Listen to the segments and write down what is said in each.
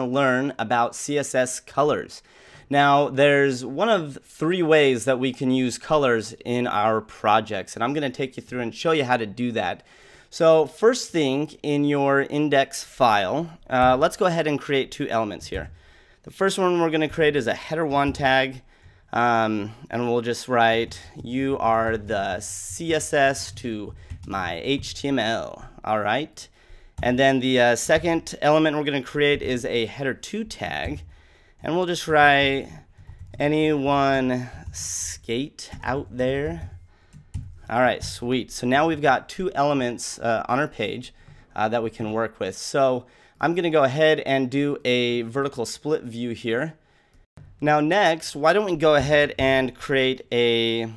to learn about CSS colors. Now, there's one of 3 ways that we can use colors in our projects, and I'm going to take you through and show you how to do that. So first thing, in your index file, let's go ahead and create 2 elements here. The first one we're going to create is a header1 tag, and we'll just write, you are the CSS to my HTML. All right. And then the second element we're going to create is a header2 tag, and we'll just write, anyone skate out there? All right, sweet. So now we've got 2 elements on our page that we can work with. So I'm going to go ahead and do a vertical split view here. Now next, why don't we go ahead and create a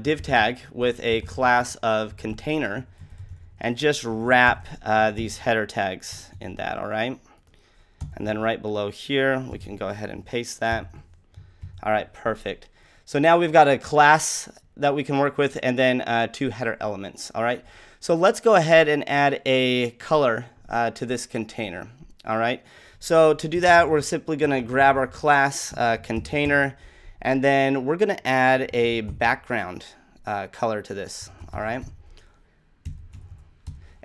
div tag with a class of container and just wrap these header tags in that, all right? And then right below here, we can go ahead and paste that. All right, perfect. So now we've got a class that we can work with and then 2 header elements, all right? So let's go ahead and add a color to this container, all right? So to do that, we're simply gonna grab our class container, and then we're gonna add a background color to this, all right?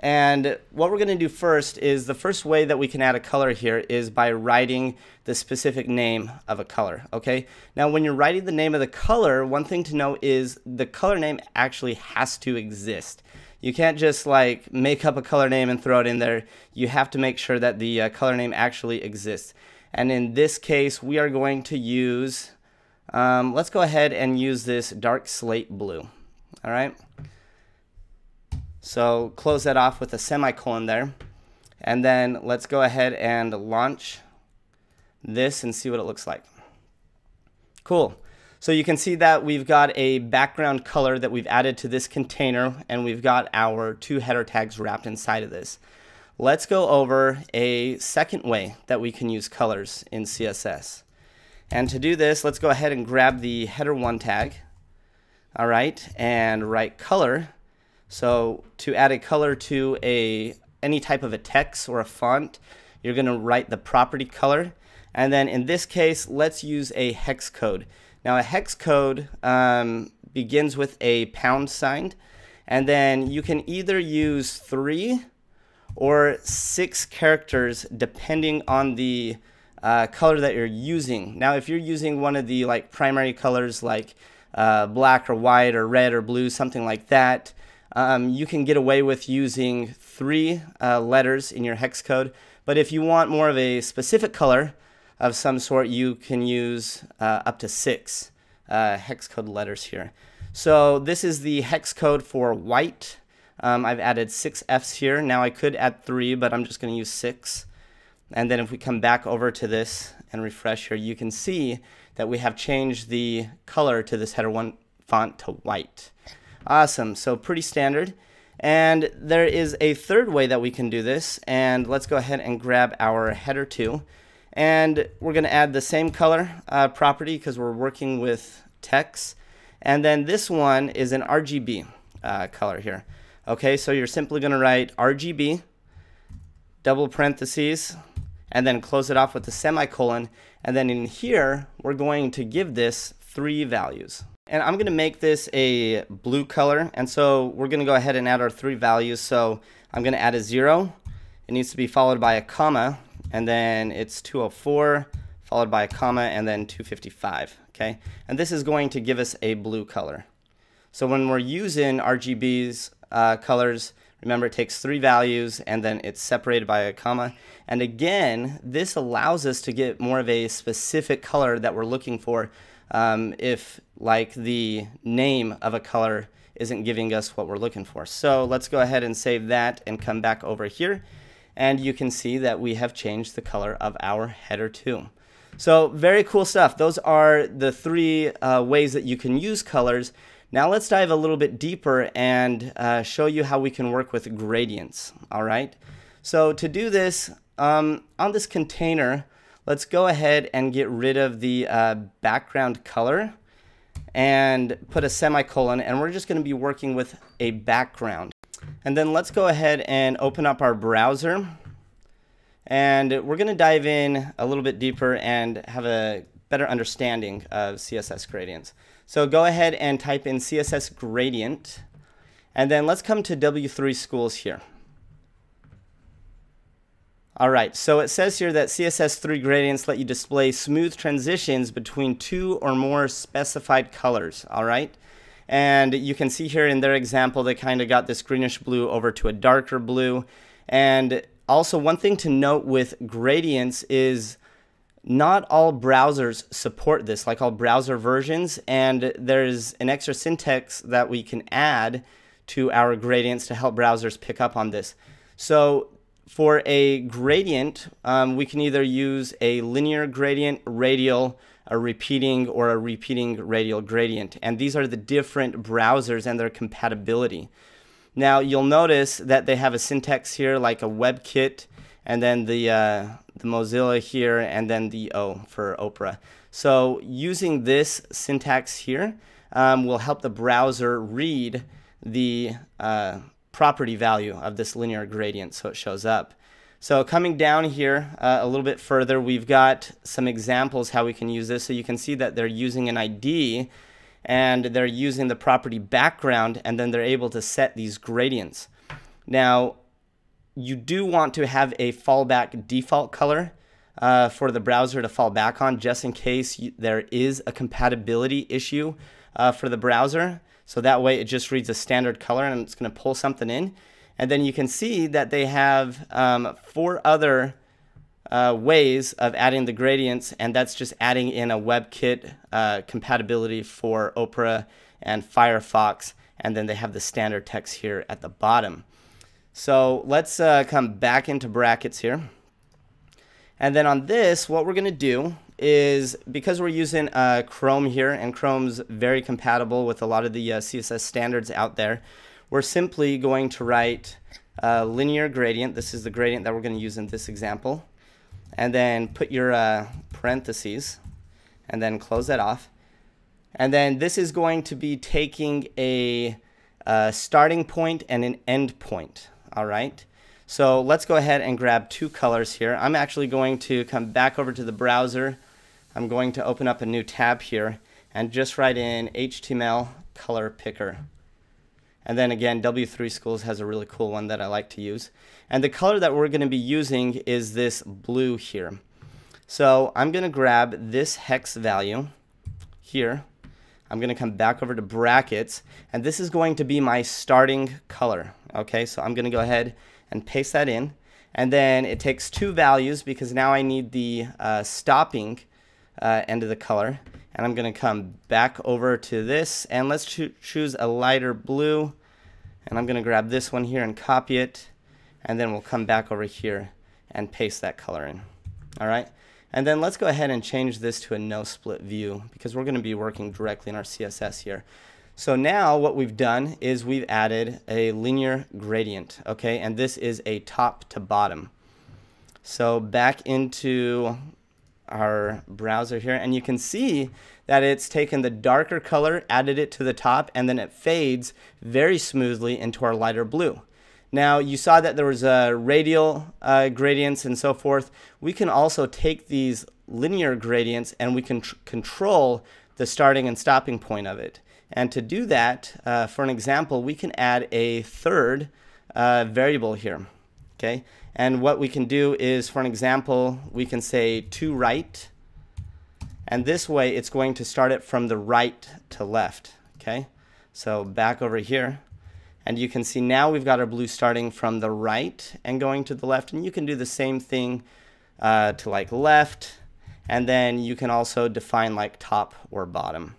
And what we're going to do first is, the first way that we can add a color here is by writing the specific name of a color, okay? Now when you're writing the name of the color, one thing to know is the color name actually has to exist. You can't just like make up a color name and throw it in there. You have to make sure that the color name actually exists. And in this case, we are going to use, let's go ahead and use this dark slate blue, all right? So close that off with a semicolon there, and then let's go ahead and launch this and see what it looks like. Cool. So you can see that we've got a background color that we've added to this container, and we've got our 2 header tags wrapped inside of this. Let's go over a second way that we can use colors in CSS. And to do this, let's go ahead and grab the header1 tag, all right, and write color. So to add a color to any type of a text or a font, you're going to write the property color. And then in this case, let's use a hex code. Now a hex code begins with a £, and then you can either use 3 or 6 characters depending on the color that you're using. Now if you're using one of the primary colors like black or white or red or blue, something like that, you can get away with using 3 letters in your hex code, but if you want more of a specific color of some sort, you can use up to 6 hex code letters here. So this is the hex code for white. I've added 6 F's here. Now I could add 3, but I'm just going to use 6. And then if we come back over to this and refresh here, you can see that we have changed the color to this header1 font to white. Awesome, so pretty standard. And there is a third way that we can do this, and let's go ahead and grab our header2, and we're going to add the same color property because we're working with text, and then this one is an RGB color here. Okay, so you're simply going to write RGB, double parentheses, and then close it off with a semicolon, and then in here we're going to give this 3 values. And I'm going to make this a blue color, and so we're going to go ahead and add our 3 values. So I'm going to add a 0. It needs to be followed by a comma, and then it's 204, followed by a comma, and then 255. Okay, and this is going to give us a blue color. So when we're using RGB's colors, remember it takes 3 values, and then it's separated by a comma. And again, this allows us to get more of a specific color that we're looking for. If like the name of a color isn't giving us what we're looking for. So let's go ahead and save that and come back over here, and you can see that we have changed the color of our header2. So very cool stuff. Those are the 3 ways that you can use colors. Now let's dive a little bit deeper and show you how we can work with gradients. All right. So to do this, on this container, let's go ahead and get rid of the background color and put a semicolon, and we're just going to be working with a background. And then let's go ahead and open up our browser, And we're going to dive in a little bit deeper and have a better understanding of CSS gradients. So go ahead and type in CSS Gradient, and then let's come to W3 Schools here. All right, so it says here that CSS3 gradients let you display smooth transitions between two or more specified colors, all right? And you can see here in their example, they kind of got this greenish blue over to a darker blue. And also one thing to note with gradients is not all browsers support this, like all browser versions, and there's an extra syntax that we can add to our gradients to help browsers pick up on this. So for a gradient, we can either use a linear gradient, radial, a repeating, or a repeating radial gradient. And these are the different browsers and their compatibility. Now you'll notice that they have a syntax here like a WebKit, and then the Mozilla here, and then the O for Opera. So using this syntax here will help the browser read the property value of this linear gradient so it shows up. So coming down here a little bit further, we've got some examples how we can use this. So you can see that they're using an ID and they're using the property background, and then they're able to set these gradients. Now you do want to have a fallback default color for the browser to fall back on, just in case there is a compatibility issue for the browser. So that way it just reads a standard color and it's going to pull something in. And then you can see that they have 4 other ways of adding the gradients, and that's just adding in a WebKit compatibility for Opera and Firefox, and then they have the standard text here at the bottom. So let's come back into brackets here. And then on this, what we're going to do is, because we're using Chrome here, and Chrome's very compatible with a lot of the CSS standards out there, we're simply going to write linear gradient. This is the gradient that we're going to use in this example. And then put your parentheses, and then close that off. And then this is going to be taking a starting point and an end point. All right. So let's go ahead and grab 2 colors here. I'm actually going to come back over to the browser. I'm going to open up a new tab here and just write in HTML color picker. And then again, W3 Schools has a really cool one that I like to use. And the color that we're going to be using is this blue here. So I'm going to grab this hex value here. I'm going to come back over to brackets, and this is going to be my starting color. Okay, so I'm going to go ahead and paste that in. And then it takes 2 values because now I need the stopping end of the color. And I'm going to come back over to this, and let's choose a lighter blue. And I'm going to grab this one here and copy it. And then we'll come back over here and paste that color in. All right. And then let's go ahead and change this to a no split view because we're going to be working directly in our CSS here. So now what we've done is we've added a linear gradient. Okay. And this is a top to bottom. So back into our browser here, and you can see that it's taken the darker color, added it to the top, and then it fades very smoothly into our lighter blue. Now you saw that there was radial gradients and so forth. We can also take these linear gradients and we can control the starting and stopping point of it. And to do that, for an example, we can add a third variable here. Okay, and what we can do is, for an example, we can say to right, and this way it's going to start it from the right to left. Okay, so back over here, and you can see now we've got our blue starting from the right and going to the left, and you can do the same thing to like left, and then you can also define like top or bottom.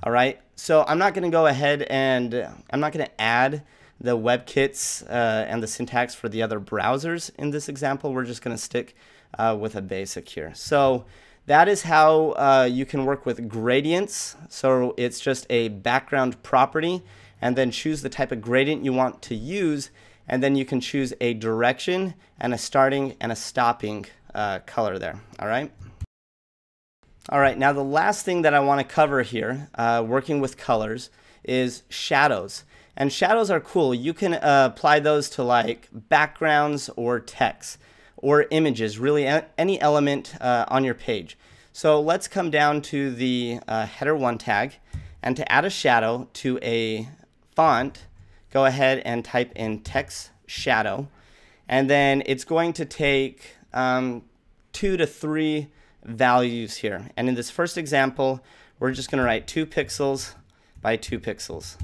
All right, so I'm not going to go ahead and I'm not going to add the WebKits and the syntax for the other browsers in this example. We're just going to stick with a basic here. So that is how you can work with gradients. So it's just a background property, and then choose the type of gradient you want to use, and then you can choose a direction and a starting and a stopping color there. All right. All right, now the last thing that I want to cover here, working with colors, is shadows. And shadows are cool. You can apply those to like backgrounds or text, or images, really any element on your page. So let's come down to the header 1 tag, and to add a shadow to a font, go ahead and type in text shadow, and then it's going to take 2 to 3 values here. And in this first example, we're just going to write 2 pixels by 2 pixels.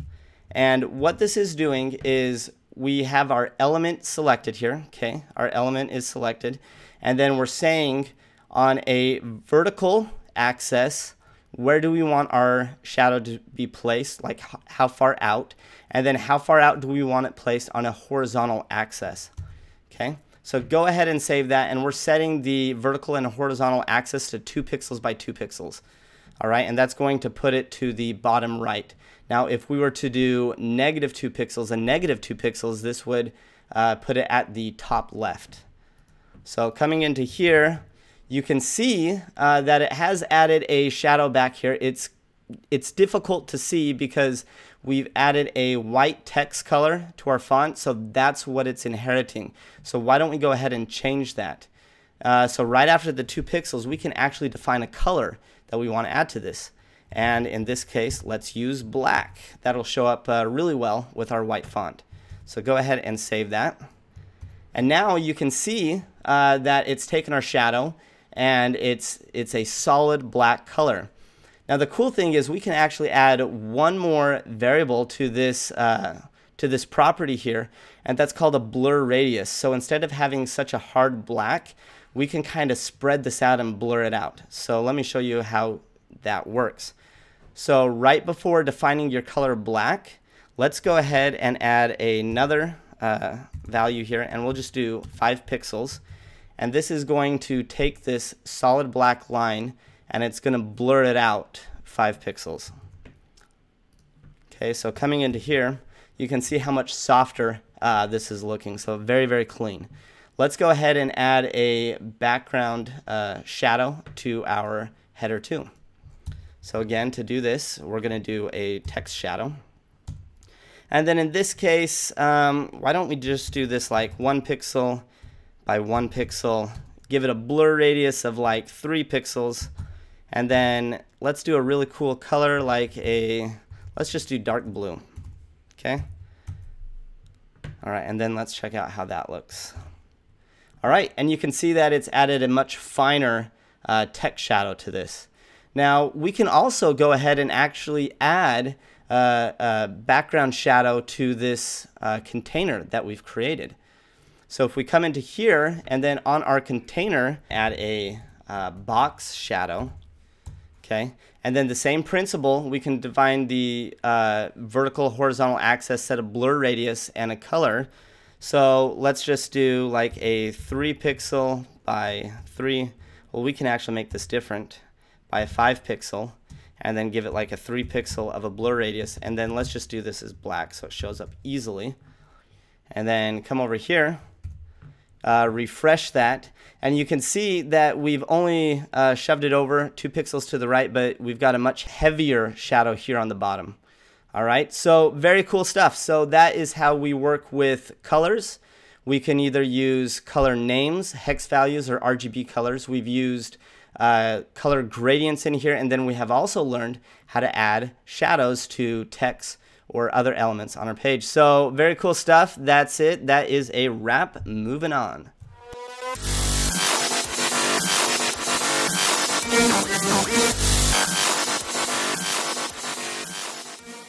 And what this is doing is we have our element selected here. Okay, our element is selected, and then we're saying on a vertical axis, where do we want our shadow to be placed, like how far out, and then how far out do we want it placed on a horizontal axis. Okay, so go ahead and save that, and we're setting the vertical and horizontal axis to 2 pixels by 2 pixels. All right, and that's going to put it to the bottom right. Now, if we were to do -2 pixels and -2 pixels, this would put it at the top left. So coming into here, you can see that it has added a shadow back here. It's difficult to see because we've added a white text color to our font, so that's what it's inheriting. So why don't we go ahead and change that? So right after the 2 pixels, we can actually define a color that we want to add to this. And in this case, let's use black. That'll show up really well with our white font. So go ahead and save that. And now you can see that it's taken our shadow, and it's a solid black color. Now the cool thing is we can actually add one more variable to this property here, and that's called a blur radius. So instead of having such a hard black, we can kind of spread this out and blur it out. So let me show you how that works. So right before defining your color black, let's go ahead and add another value here, and we'll just do 5 pixels. And this is going to take this solid black line, and it's going to blur it out 5 pixels. Okay, so coming into here, you can see how much softer this is looking. So very, very clean. Let's go ahead and add a background shadow to our header 2. So again, to do this, we're going to do a text shadow. And then in this case, why don't we just do this like 1 pixel by 1 pixel, give it a blur radius of like 3 pixels, and then let's do a really cool color like let's just do dark blue. Okay. All right, and then let's check out how that looks. All right, and you can see that it's added a much finer text shadow to this. Now, we can also go ahead and actually add a background shadow to this container that we've created. So if we come into here, and then on our container, add a box shadow, okay? And then the same principle, we can define the vertical, horizontal axis, set a blur radius, and a color. So let's just do like a 3 pixel by 3. Well, we can actually make this different by a 5 pixel, and then give it like a 3 pixel of a blur radius, and then let's just do this as black so it shows up easily. And then come over here, refresh that, and you can see that we've only shoved it over 2 pixels to the right, but we've got a much heavier shadow here on the bottom. All right, so very cool stuff. So that is how we work with colors. We can either use color names, hex values, or RGB colors. We've used color gradients in here, and then we have also learned how to add shadows to text or other elements on our page. So very cool stuff. That's it. That is a wrap. Moving on.